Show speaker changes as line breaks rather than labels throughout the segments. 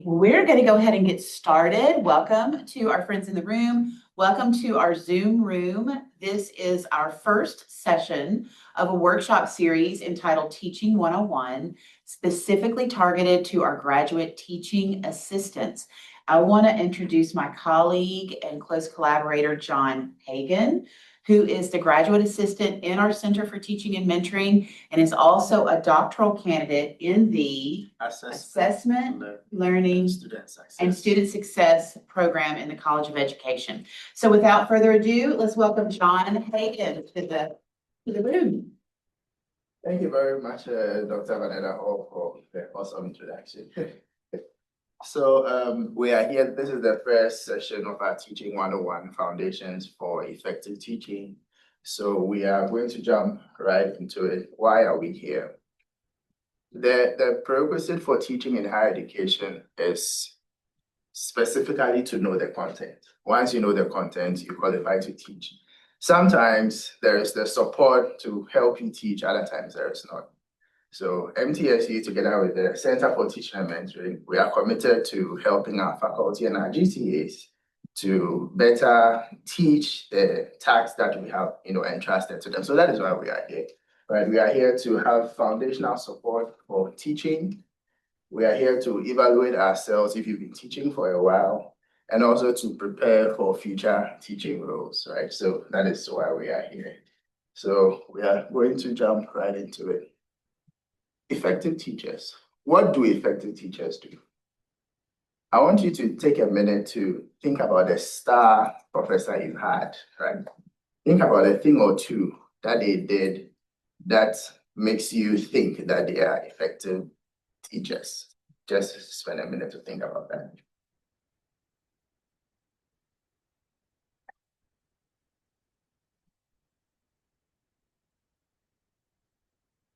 We're going to go ahead and get started. Welcome to our friends in the room. Welcome to our Zoom room. This is our first session of a workshop series entitled Teaching 101, specifically targeted to our graduate teaching assistants. I want to introduce my colleague and close collaborator, John Hagan, who is the graduate assistant in our Center for Teaching and Mentoring and is also a doctoral candidate in the Assessment, Learning, and Student Success program in the College of Education. So without further ado, let's welcome John Hagan to the room.
Thank you very much, Dr. Vanetta Hall, for the awesome introduction. So we are here. This is the first session of our Teaching 101 Foundations for Effective Teaching. So we are going to jump right into it. Why are we here? The prerequisite for teaching in higher education is specifically to know the content. Once you know the content, you qualify to teach. Sometimes there is the support to help you teach, other times there is not. So MTSU, together with the Center for Teaching and Mentoring, we are committed to helping our faculty and our GTAs to better teach the tasks that we have, entrusted to them. So that is why we are here, right? We are here to have foundational support for teaching. We are here to evaluate ourselves if you've been teaching for a while, and also to prepare for future teaching roles, right? So that is why we are here. So we are going to jump right into it. Effective teachers. What do effective teachers do? I want you to take a minute to think about the star professor you had, right? Think about a thing or two that they did that makes you think that they are effective teachers. Just spend a minute to think about that.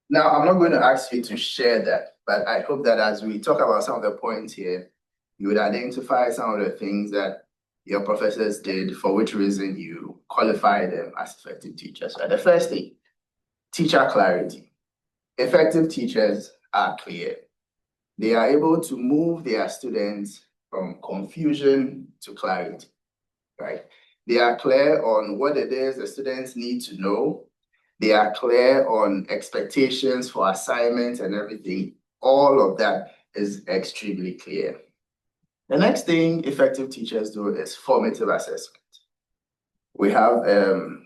Now, I'm not going to ask you to share that, but I hope that as we talk about some of the points here, you would identify some of the things that your professors did, for which reason you qualify them as effective teachers. Right? The first thing, teacher clarity. Effective teachers are clear. They are able to move their students from confusion to clarity, right? They are clear on what it is the students need to know. They are clear on expectations for assignments and everything. All of that is extremely clear. The next thing effective teachers do is formative assessment. We have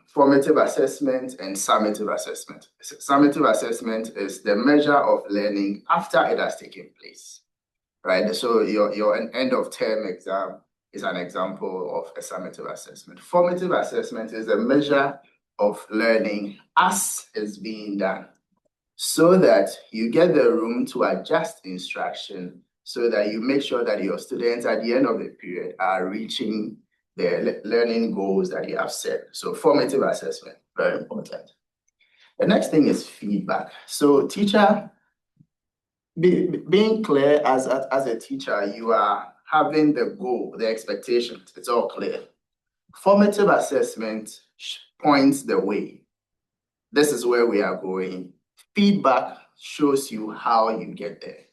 formative assessment and summative assessment. Summative assessment is the measure of learning after it has taken place, right? So your end of term exam is an example of a summative assessment. Formative assessment is a measure of learning as it's being done, so that you get the room to adjust instruction, so that you make sure that your students at the end of the period are reaching the learning goals that you have set. So formative assessment, very important. The next thing is feedback. So teacher, being clear as a teacher, you are having the goal, the expectations, it's all clear. Formative assessment points the way. This is where we are going. Feedback shows you how you get there.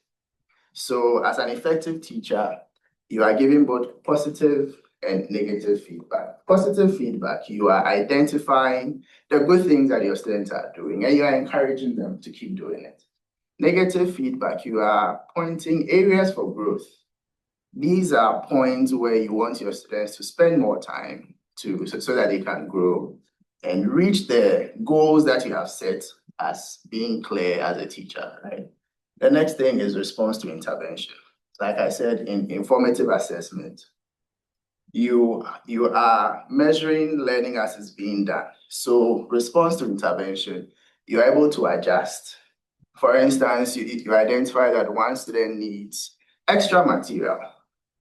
So as an effective teacher, you are giving both positive and negative feedback. Positive feedback, you are identifying the good things that your students are doing, and you are encouraging them to keep doing it. Negative feedback, you are pointing areas for growth. These are points where you want your students to spend more time so that they can grow and reach the goals that you have set as being clear as a teacher, right? The next thing is response to intervention. Like I said, in informative assessment, you are measuring learning as it's being done. So response to intervention, you're able to adjust. For instance, you identify that one student needs extra material.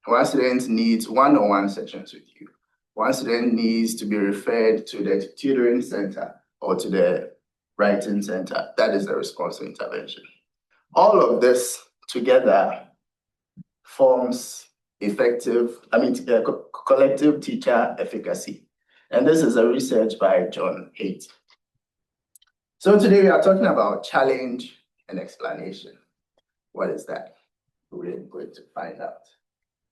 One student needs one-on-one sessions with you. One student needs to be referred to the tutoring center or to the writing center. That is the response to intervention. All of this together forms collective teacher efficacy. And this is a research by John Haidt. So today we are talking about challenge and explanation. What is that? we're going to find out.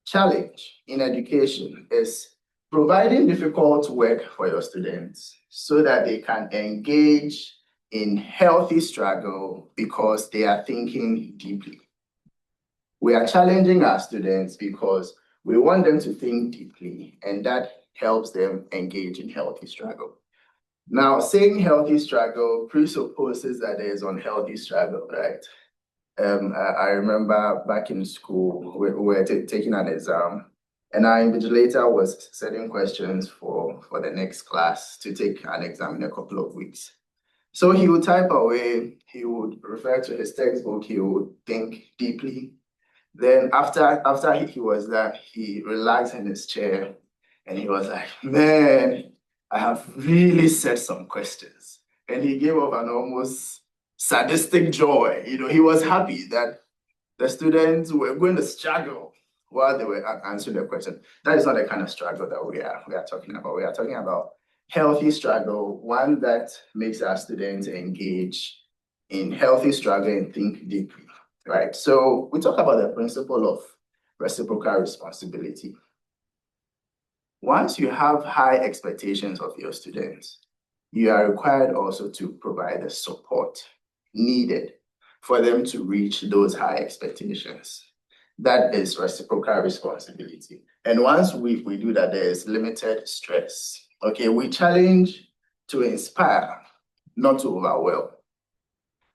Challenge in education is providing difficult work for your students so that they can engage in healthy struggle because they are thinking deeply. We are challenging our students because we want them to think deeply, and that helps them engage in healthy struggle. Now, saying healthy struggle presupposes that there is unhealthy struggle, right? I remember back in school, we were taking an exam, and our invigilator was setting questions for the next class to take an exam in a couple of weeks. So he would type away, he would refer to his textbook, he would think deeply. Then after he was done, he relaxed in his chair and he was like, man, I have really set some questions. And he gave off an almost sadistic joy. He was happy that the students were going to struggle while they were answering the question. That is not the kind of struggle that we are talking about. We are talking about healthy struggle, one that makes our students engage in healthy struggle and think deeply, right? So we talk about the principle of reciprocal responsibility. Once you have high expectations of your students, you are required also to provide the support needed for them to reach those high expectations. That is reciprocal responsibility. And once we do that, there is limited stress. Okay, we challenge to inspire, not to overwhelm.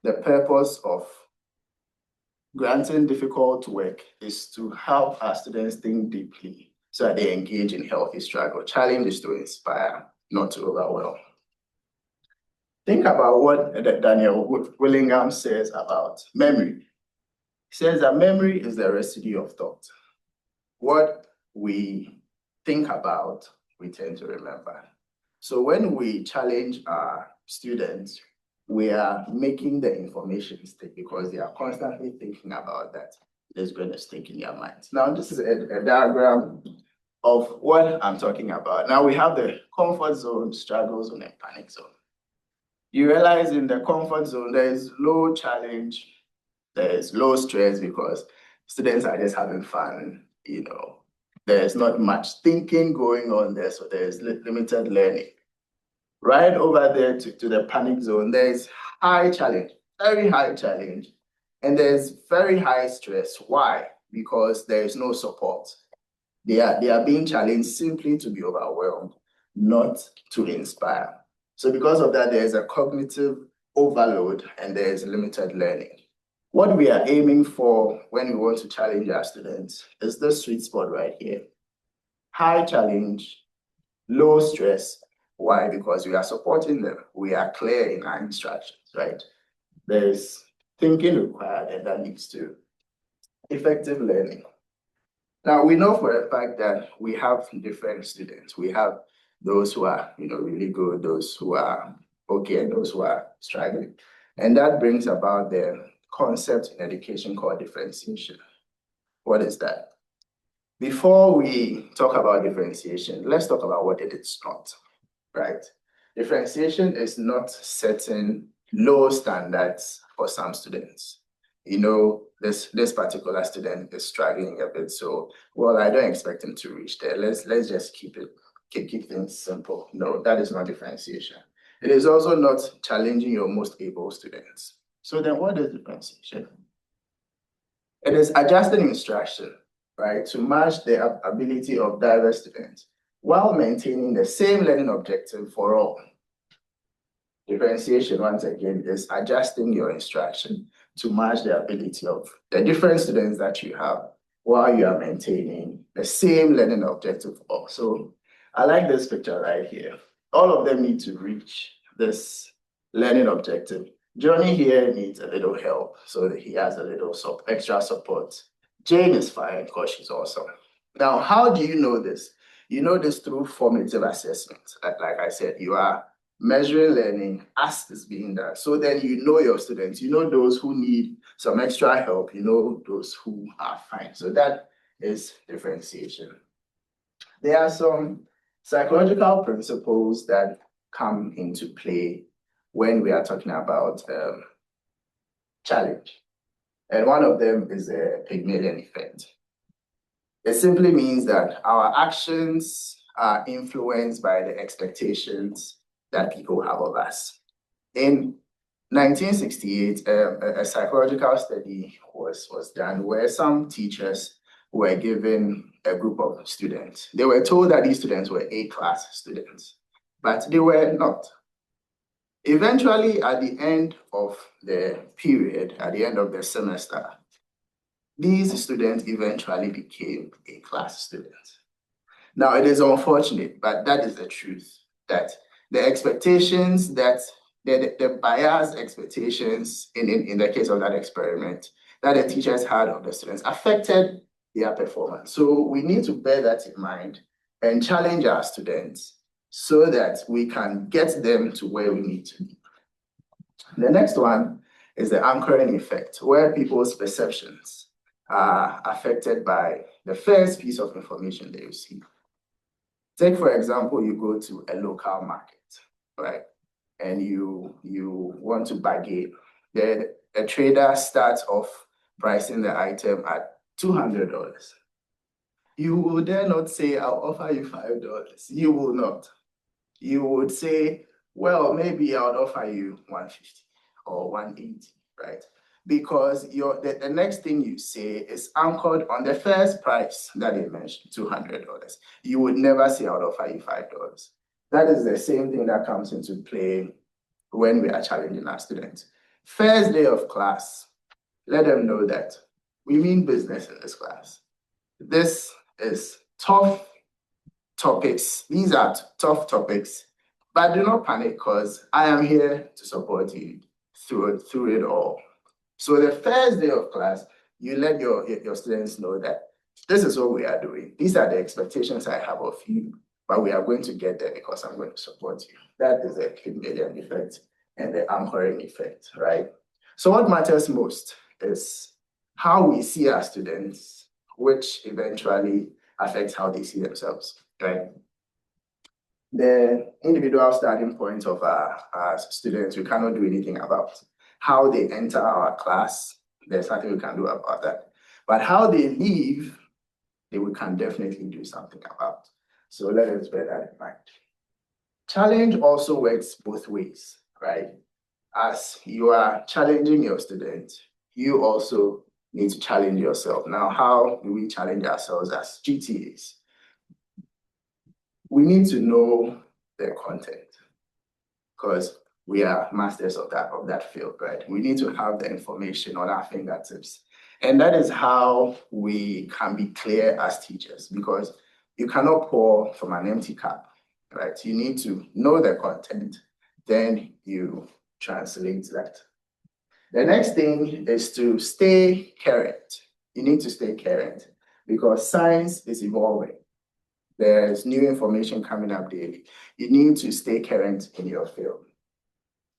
The purpose of granting difficult work is to help our students think deeply so that they engage in healthy struggle. Challenge is to inspire, not to overwhelm. Think about what Daniel Willingham says about memory. He says that memory is the residue of thought. What we think about, we tend to remember. So when we challenge our students, we are making the information stick because they are constantly thinking about that. It's going to stick in their minds. Now, this is a diagram of what I'm talking about. Now we have the comfort zone, struggle zone, and panic zone. You realize in the comfort zone, there is low challenge, there is low stress because students are just having fun, There's not much thinking going on there, so there's limited learning. Right over there to the panic zone, there's high challenge, very high challenge, and there's very high stress. Why? Because there is no support. They are being challenged simply to be overwhelmed, not to inspire. So because of that, there's a cognitive overload and there's limited learning. What we are aiming for when we want to challenge our students is this sweet spot right here. High challenge, low stress. Why? Because we are supporting them. We are clear in our instructions, right? There's thinking required and that leads to effective learning. Now, we know for a fact that we have different students. We have those who are, really good, those who are okay, and those who are struggling. And that brings about the concept in education called differentiation. What is that? Before we talk about differentiation, let's talk about what it is not, right? Differentiation is not setting low standards for some students. This particular student is struggling a bit, so I don't expect him to reach there. Let's just keep things simple. No, that is not differentiation. It is also not challenging your most able students. So then what is differentiation? It is adjusting instruction, right, to match the ability of diverse students while maintaining the same learning objective for all. Differentiation, once again, is adjusting your instruction to match the ability of the different students that you have while you are maintaining the same learning objective. So I like this picture right here. All of them need to reach this learning objective. Johnny here needs a little help, so that he has a little extra support. Jane is fine because she's awesome. Now, how do you know this? You know this through formative assessment. Like I said, you are measuring learning as it's being done. So then you know your students, you know those who need some extra help, you know those who are fine. So that is differentiation. There are some psychological principles that come into play when we are talking about challenge. And one of them is the Pygmalion effect. It simply means that our actions are influenced by the expectations that people have of us. In 1968, a psychological study was done where some teachers were given a group of students. They were told that these students were A-class students, but they were not. Eventually, at the end of the period, at the end of the semester, these students eventually became A-class students. Now, it is unfortunate, but that is the truth, that the expectations that the biased expectations in the case of that experiment that the teachers had of the students affected their performance. So we need to bear that in mind and challenge our students so that we can get them to where we need to be. The next one is the anchoring effect, where people's perceptions are affected by the first piece of information they receive. Take, for example, you go to a local market, right? And you want to bargain. A trader starts off pricing the item at $200. You will dare not say, I'll offer you $5. You will not. You would say, well, maybe I'll offer you $150 or $180, right? Because the next thing you say is anchored on the first price that they mentioned, $200. You would never say, I'll offer you $5. That is the same thing that comes into play when we are challenging our students. First day of class, let them know that we mean business in this class. This is tough topics. These are tough topics, but do not panic because I am here to support you through it all. So the first day of class, you let your students know that this is what we are doing. These are the expectations I have of you, but we are going to get there because I'm going to support you. That is the Pygmalion effect and the anchoring effect, right? So what matters most is how we see our students, which eventually affects how they see themselves, right? The individual starting point of our students, we cannot do anything about. How they enter our class, there's nothing we can do about that. But how they leave, we can definitely do something about. So let us bear that in mind. Challenge also works both ways, right? As you are challenging your student, you also need to challenge yourself. Now, how do we challenge ourselves as GTAs? We need to know the content because we are masters of that field, right? We need to have the information on our fingertips. And that is how we can be clear as teachers, because you cannot pour from an empty cup, right? You need to know the content, then you translate that. The next thing is to stay current. You need to stay current because science is evolving. There's new information coming up daily. You need to stay current in your field.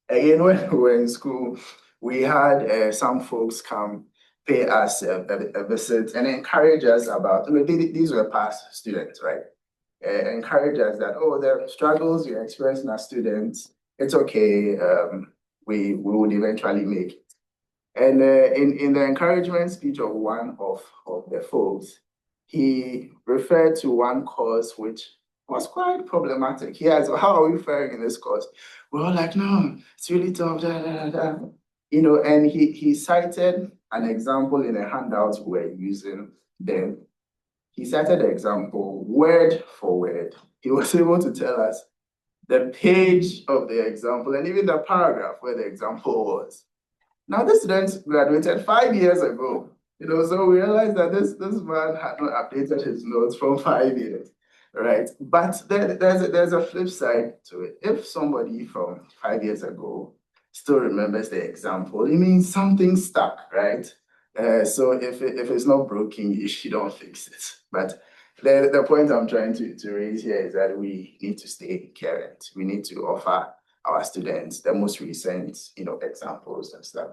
Again, when we were in school, we had some folks come pay us a visit and encourage us about, these were past students, right? Encourage us that, oh, the struggles you're experiencing as students, it's okay, we would eventually make it. And in the encouragement speech of one of the folks, he referred to one course which was quite problematic. He asked, how are we faring in this course? We're all like, no, it's really tough, da, da, da, da. You know, and he cited an example in a handout we were using then. He cited the example word for word. He was able to tell us the page of the example and even the paragraph where the example was. Now, this student graduated 5 years ago, so we realized that this man had not updated his notes from 5 years, right? But there's a flip side to it. If somebody from 5 years ago still remembers the example, it means something stuck, right? So if it's not broken, you don't fix it. But the point I'm trying to raise here is that we need to stay current. We need to offer our students the most recent, examples and stuff.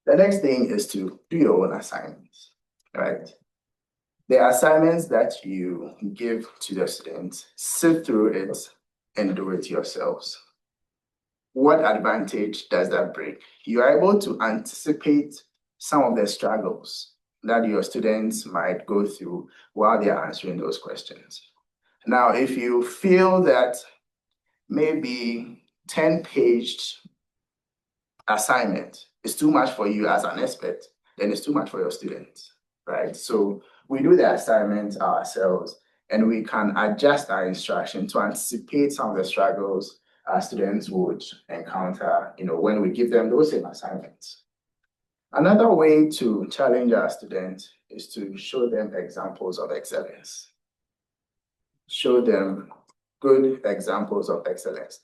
The next thing is to do your own assignments, right? The assignments that you give to the students, sit through it and do it yourselves. What advantage does that bring? You are able to anticipate some of the struggles that your students might go through while they're answering those questions. Now, if you feel that maybe 10-page assignment is too much for you as an expert, then it's too much for your students, right? So we do the assignment ourselves, and we can adjust our instruction to anticipate some of the struggles our students would encounter, when we give them those same assignments. Another way to challenge our students is to show them examples of excellence. Show them good examples of excellence.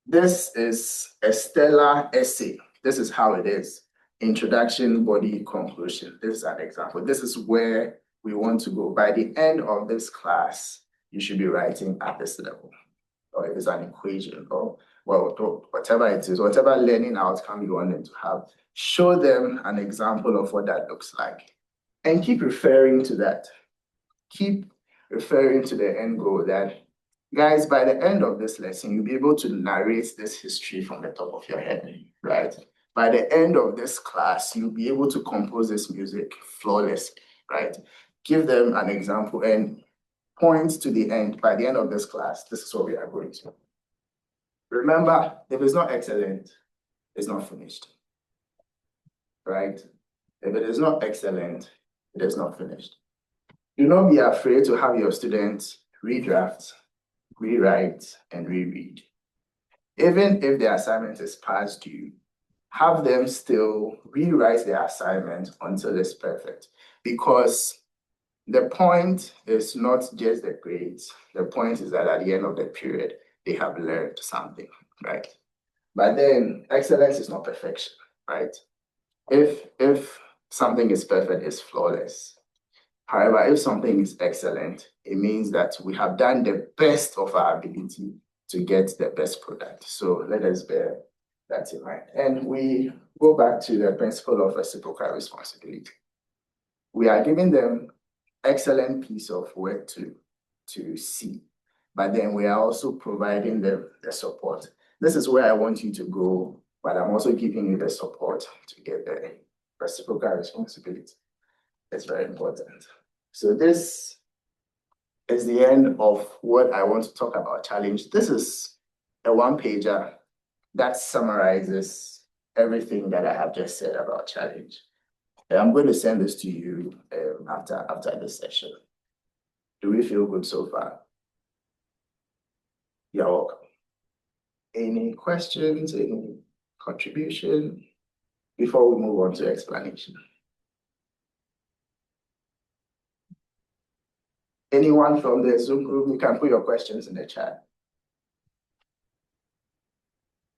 This is a stellar essay. This is how it is. Introduction, body, conclusion. This is an example. This is where we want to go. By the end of this class, you should be writing at this level. Or if it's an equation, or whatever it is, whatever learning outcome you want them to have, show them an example of what that looks like. And keep referring to that. Keep referring to the end goal that, guys, by the end of this lesson, you'll be able to narrate this history from the top of your head, right? By the end of this class, you'll be able to compose this music flawlessly, right? Give them an example and point to the end. By the end of this class, this is what we are going to. Remember, if it's not excellent, it's not finished, right? If it is not excellent, it is not finished. Do not be afraid to have your students redraft, rewrite, and reread. Even if the assignment is past due, have them still rewrite the assignment until it's perfect. Because the point is not just the grades. The point is that at the end of the period, they have learned something, right? But then excellence is not perfection, right? If something is perfect, it's flawless. However, if something is excellent, it means that we have done the best of our ability to get the best product. So let us bear that in mind. And we go back to the principle of reciprocal responsibility. We are giving them excellent piece of work to see, but then we are also providing them the support. This is where I want you to go, but I'm also giving you the support to get the reciprocal responsibility. It's very important. So this is the end of what I want to talk about challenge. This is a one-pager that summarizes everything that I have just said about challenge. And I'm going to send this to you after this session. Do we feel good so far? You're welcome. Any questions, any contribution before we move on to explanation? Anyone from the Zoom group, you can put your questions in the chat.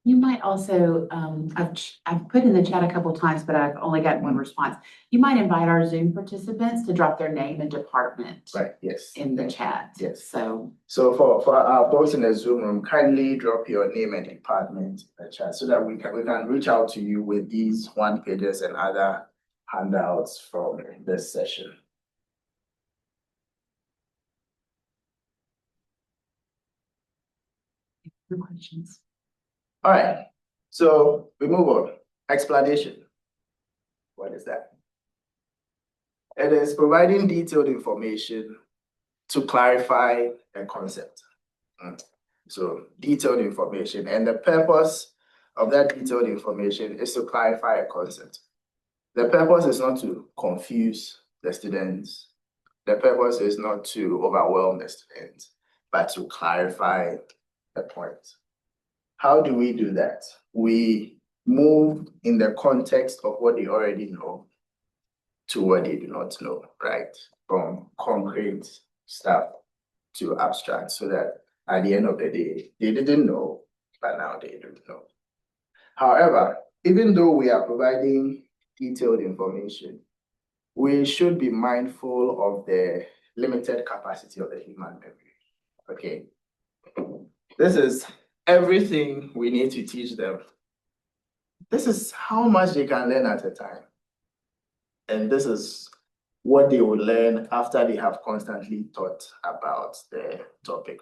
You might also, I've put in the chat a couple of times, but I've only got one response. You might invite our Zoom participants to drop their name and department
Right, yes.
in the chat.
Yes.
So
for our folks in the Zoom room, kindly drop your name and department in the chat so that we can reach out to you with these one-pages and other handouts from this session.
no questions.
All right, so we move on. Explanation. What is that? It is providing detailed information to clarify a concept. So detailed information, and the purpose of that detailed information is to clarify a concept. The purpose is not to confuse the students. The purpose is not to overwhelm the students, but to clarify the point. How do we do that? We move in the context of what they already know to what they do not know, right? From concrete stuff to abstract, so that at the end of the day, they didn't know, but now they do know. However, even though we are providing detailed information, we should be mindful of the limited capacity of the human memory, okay? This is everything we need to teach them. This is how much they can learn at a time. And this is what they will learn after they have constantly thought about the topic.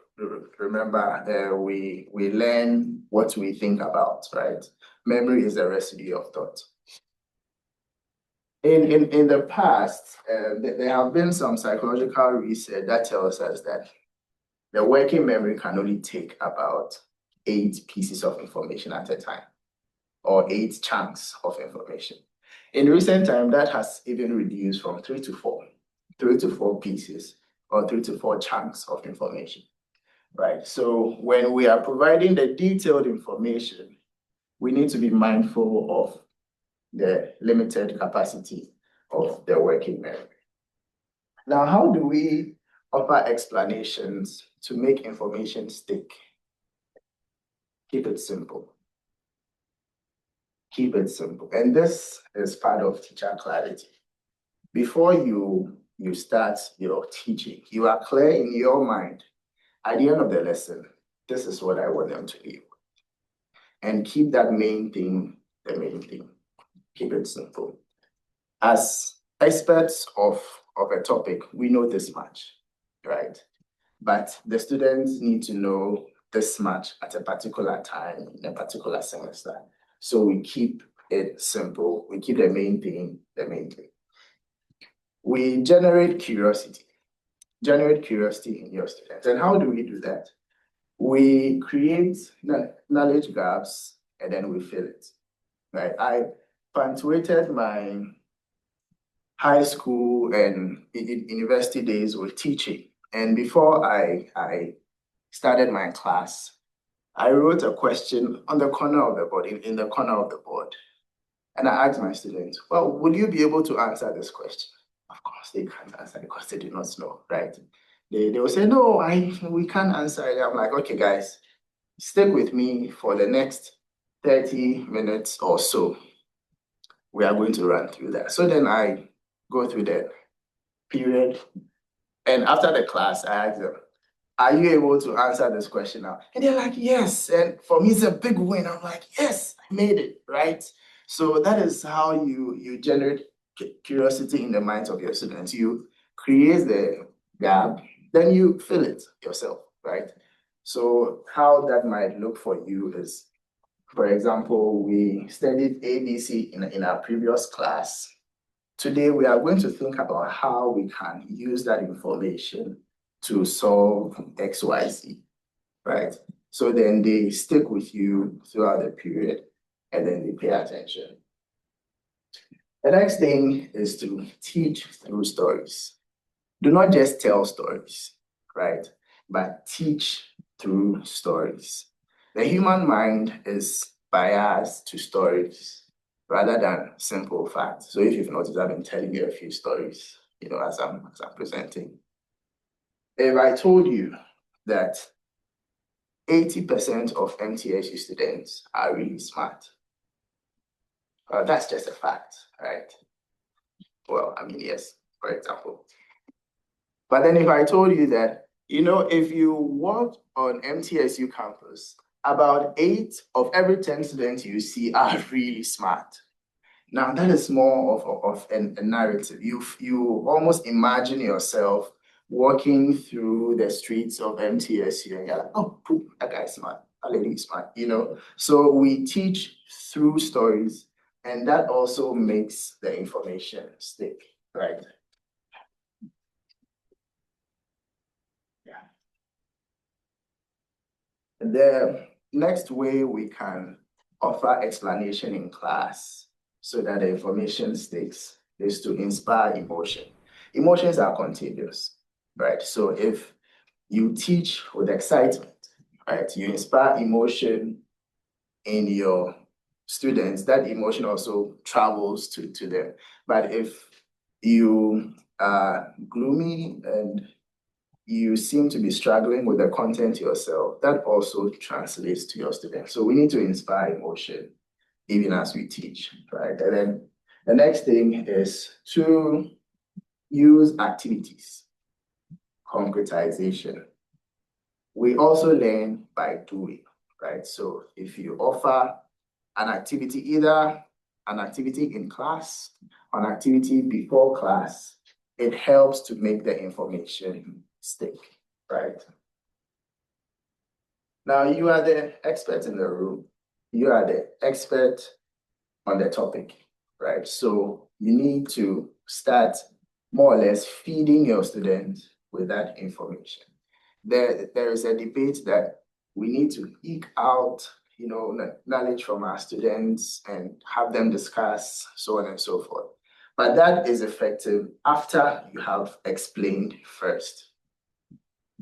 Remember, we learn what we think about, right? Memory is a residue of thought. In the past, there have been some psychological research that tells us that the working memory can only take about 8 pieces of information at a time, or 8 chunks of information. In recent time, that has even reduced from 3 to 4, 3 to 4 pieces, or 3 to 4 chunks of information, right? So when we are providing the detailed information, we need to be mindful of the limited capacity of the working memory. Now, how do we offer explanations to make information stick? Keep it simple. Keep it simple. And this is part of teacher clarity. Before you start your teaching, you are clear in your mind. At the end of the lesson, this is what I want them to do. And keep that main thing the main thing. Keep it simple. As experts of a topic, we know this much, right? But the students need to know this much at a particular time in a particular semester. So we keep it simple. We keep the main thing the main thing. We generate curiosity. Generate curiosity in your students. And how do we do that? We create knowledge gaps and then we fill it, right? I punctuated my high school and university days with teaching. And before I started my class, I wrote a question on the corner of the board, in the corner of the board. And I asked my students, well, will you be able to answer this question? Of course, they can't answer because they do not know, right? They will say, no, we can't answer it. I'm like, okay, guys, stick with me for the next 30 minutes or so. We are going to run through that. So then I go through the period. And after the class, I asked them, are you able to answer this question now? And they're like, yes. And for me, it's a big win. I'm like, yes, I made it, right? So that is how you generate curiosity in the minds of your students. You create the gap, then you fill it yourself, right? So how that might look for you is, for example, we studied ABC in our previous class. Today, we are going to think about how we can use that information to solve XYZ, right? So then they stick with you throughout the period and then they pay attention. The next thing is to teach through stories. Do not just tell stories, right? But teach through stories. The human mind is biased to stories rather than simple facts. So if you've noticed, I've been telling you a few stories, as I'm presenting. If I told you that 80% of MTSU students are really smart, that's just a fact, right? Well, I mean, yes, for example. But then if I told you that, if you walk on MTSU campus, about 8 of every 10 students you see are really smart. Now, that is more of a narrative. You almost imagine yourself walking through the streets of MTSU and you're like, oh, poop, that guy's smart, that lady is smart, So we teach through stories, and that also makes the information stick, right? Yeah. The next way we can offer explanation in class so that the information sticks is to inspire emotion. Emotions are contagious, right? So if you teach with excitement, right, you inspire emotion in your students, that emotion also travels to them. But if you are gloomy and you seem to be struggling with the content yourself, that also translates to your students. So we need to inspire emotion even as we teach, right? And then the next thing is to use activities, concretization. We also learn by doing, right? So if you offer an activity, either an activity in class, an activity before class, it helps to make the information stick, right? Now, you are the expert in the room. You are the expert on the topic, right? So you need to start more or less feeding your students with that information. There is a debate that we need to eke out, knowledge from our students and have them discuss, so on and so forth. But that is effective after you have explained first.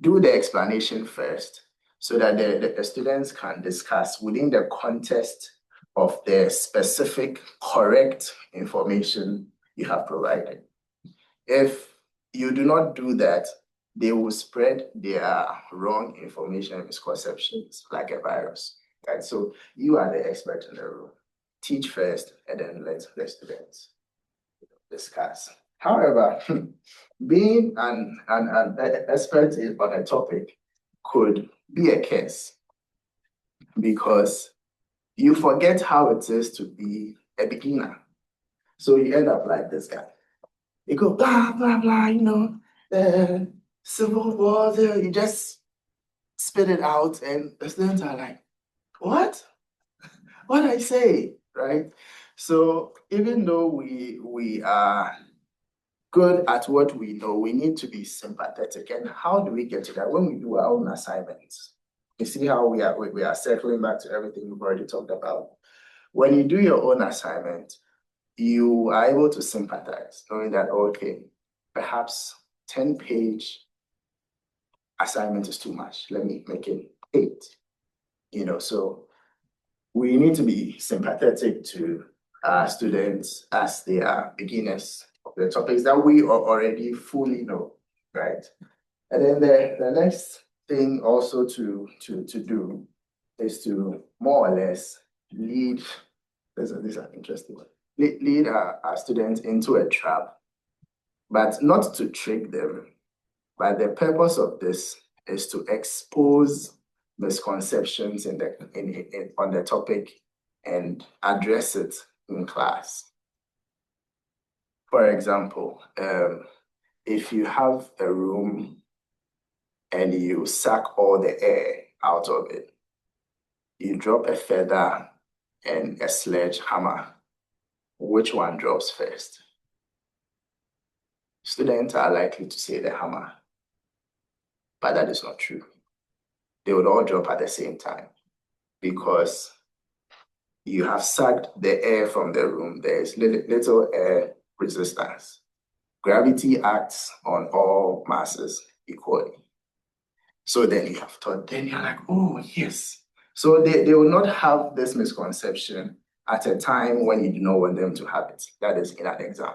Do the explanation first so that the students can discuss within the context of the specific correct information you have provided. If you do not do that, they will spread their wrong information and misconceptions like a virus. Right? So you are the expert in the room. Teach first and then let the students discuss. However, being an expert on a topic could be a curse because you forget how it is to be a beginner. So you end up like this guy. You go blah, blah, blah, civil war, you just spit it out and the students are like, what? What did I say, right? So even though we are good at what we know, we need to be sympathetic. And how do we get to that? When we do our own assignments, you see how we are circling back to everything we've already talked about. When you do your own assignment, you are able to sympathize, knowing that, okay, perhaps 10-page assignment is too much. Let me make it 8. So we need to be sympathetic to our students as they are beginners of the topics that we already fully know, right? And then the next thing also to do is to more or less lead. This is an interesting one. Lead our students into a trap, but not to trick them. But the purpose of this is to expose misconceptions on the topic and address it in class. For example, if you have a room and you suck all the air out of it, you drop a feather and a sledgehammer, which one drops first? Students are likely to say the hammer, but that is not true. They would all drop at the same time because you have sucked the air from the room. There is little air resistance. Gravity acts on all masses equally. So then you have thought, then you're like, oh, yes. So they will not have this misconception at a time when you do not want them to have it. That is in an exam.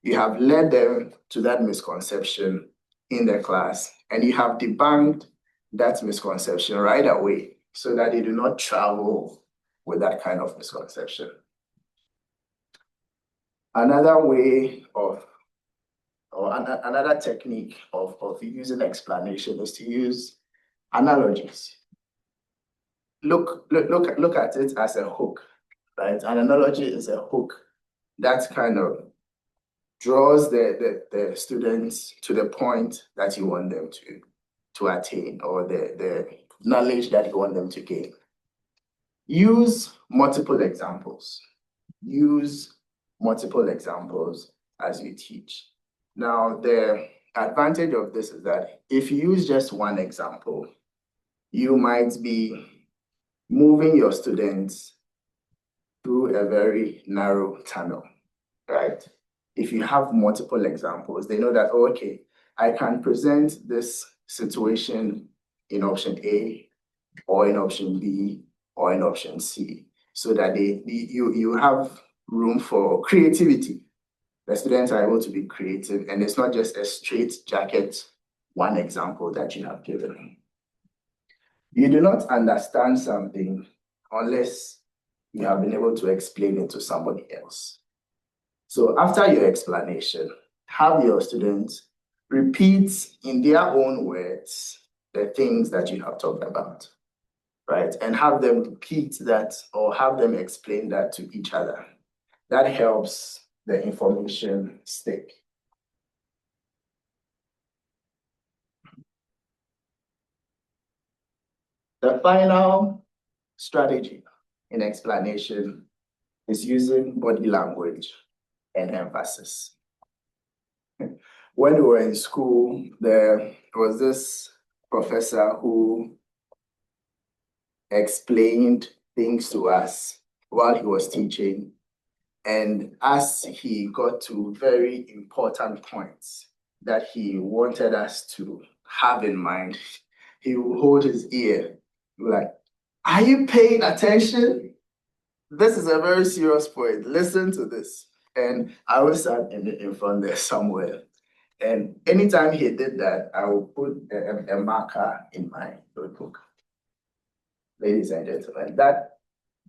You have led them to that misconception in the class, and you have debunked that misconception right away so that they do not travel with that kind of misconception. Another way of, or another technique of using explanation is to use analogies. Look at it as a hook, right? An analogy is a hook that kind of draws the students to the point that you want them to attain, or the knowledge that you want them to gain. Use multiple examples. Use multiple examples as you teach. Now, the advantage of this is that if you use just one example, you might be moving your students through a very narrow tunnel, right? If you have multiple examples, they know that, oh, okay, I can present this situation in option A, or in option B, or in option C, so that you have room for creativity. The students are able to be creative, and it's not just a straight jacket, one example that you have given. You do not understand something unless you have been able to explain it to somebody else. So after your explanation, have your students repeat in their own words the things that you have talked about, right? And have them repeat that or have them explain that to each other. That helps the information stick. The final strategy in explanation is using body language and emphasis. When we were in school, there was this professor who explained things to us while he was teaching. And as he got to very important points that he wanted us to have in mind, he would hold his ear, like, are you paying attention? This is a very serious point. Listen to this. And I was sat in front there somewhere. And anytime he did that, I would put a marker in my notebook. Ladies and gentlemen, that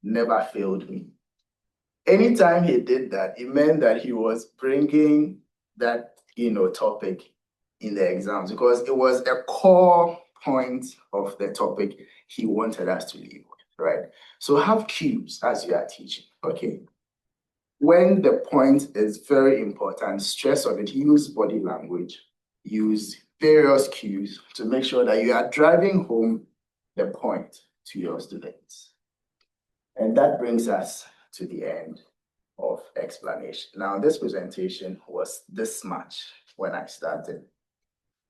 never failed me. Anytime he did that, it meant that he was bringing that, topic in the exams because it was a core point of the topic he wanted us to leave with, right? So have cues as you are teaching, okay? When the point is very important, stress on it, use body language, use various cues to make sure that you are driving home the point to your students. And that brings us to the end of explanation. Now, this presentation was this much when I started,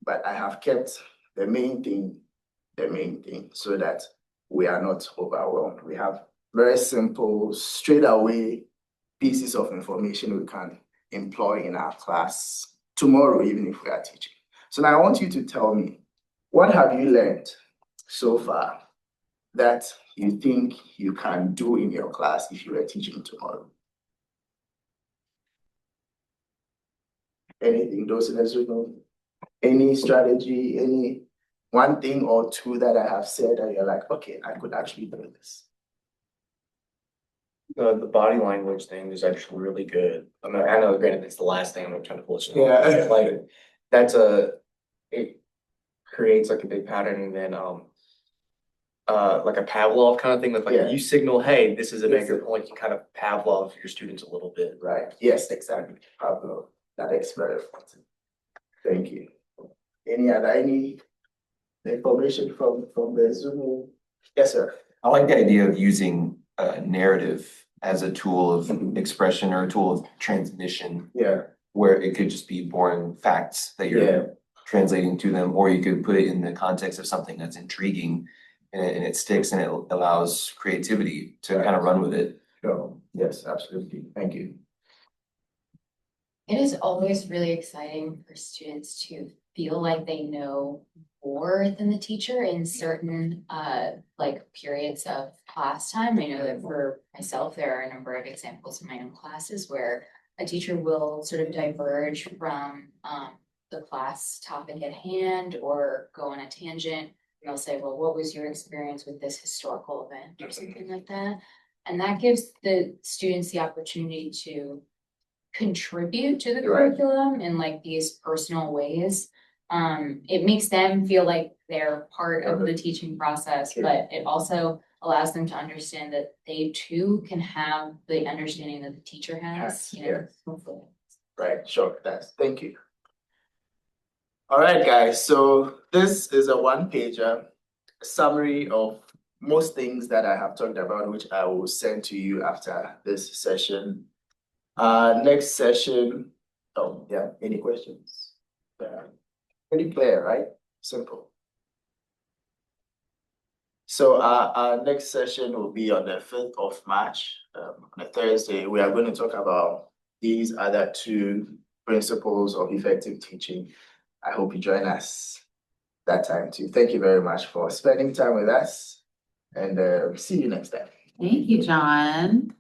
but I have kept the main thing, so that we are not overwhelmed. We have very simple, straight away pieces of information we can employ in our class tomorrow, even if we are teaching. So now I want you to tell me, what have you learned so far that you think you can do in your class if you were teaching tomorrow? Anything, those in the room? Any strategy, any one thing or two that I have said that you're like, okay, I could actually do this?
The body language thing is actually really good. I mean, I know, granted, it's the last thing I'm trying to pull it.
Yeah.
Like, it creates like a big pattern, and then, like a Pavlov kind of thing, that's like,
Yeah.
you signal, hey, this is a
Yes.
bigger point, you kind of Pavlov your students a little bit.
Right, yes, exactly, Pablo, that is very important. Thank you. Any information from the Zoom? Yes, sir.
I like the idea of using narrative as a tool of expression or a tool of transmission,
Yeah,
where it could just be boring facts that
Yeah.
you're translating to them, or you could put it in the context of something that's intriguing and it sticks and it allows creativity to kind of run with it.
no, yes, absolutely, thank you.
It is always really exciting for students to feel like they know more than the teacher in certain like periods of class time. I know that for myself, there are a number of examples in my own classes where a teacher will sort of diverge from the class topic at hand or go on a tangent. And they'll say, well, what was your experience with this historical event or something like that? And that gives the students the opportunity to contribute to the
Right.
curriculum in like these personal ways. It makes them feel like they're part of the teaching process,
Sure.
but it also allows them to understand that they too can have the understanding that the teacher has,
Yes,
you know, hopefully.
Right, sure, thank you. All right, guys, so this is a one-pager summary of most things that I have talked about, which I will send to you after this session. Next session, oh, yeah, any questions? Pretty clear, right? Simple. So our next session will be on the 5th of March, on a Thursday. We are going to talk about these other two principles of effective teaching. I hope you join us that time too. Thank you very much for spending time with us, and see you next time.
Thank you, John.